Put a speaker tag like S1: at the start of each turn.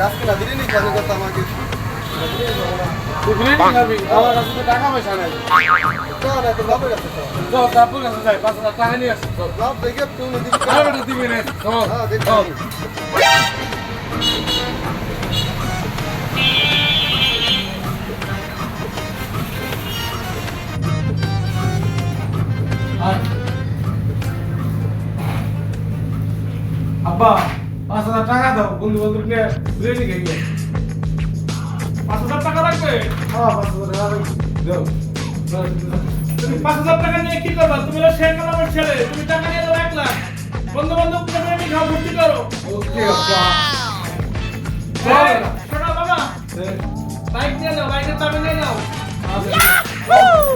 S1: আজকে না দিলে নি কেন কথা আমাকে
S2: তুই বিরিয়ানি খাবি আমার কাছে তো টাকা পয়সা নাই
S1: তো না তো বাপের কাছে তো
S2: তো তারপর কাছে যাই 5,000 টাকা নিয়ে আসি তো
S1: বাপ দেখে তুমি দিবি
S2: আর বেটা দিবি না তো
S1: হ্যাঁ দেখো
S2: চল। আব্বা 5,000 টাকা দাও বন্ধু বান্ধব নিয়ে বিরিয়ানি খাইবে
S3: 5,000 টাকা লাগবে?
S2: হ্যাঁ 5,000 টাকা দাও
S3: তুমি 5,000 টাকা নিয়ে কি করবা? তুমি হলো শেখ আলমের ছেলে, তুমি টাকা নিয়ে দাও 1 লাখ। বন্ধু বান্ধব বিরিয়ানি খাও, ভর্তি করো।
S2: ওকে আব্বা
S3: এই, শোনো বাবা, বাইক নিয়ে নাও, বাইকের চাবি নিয়ে নাও।
S2: আব্বা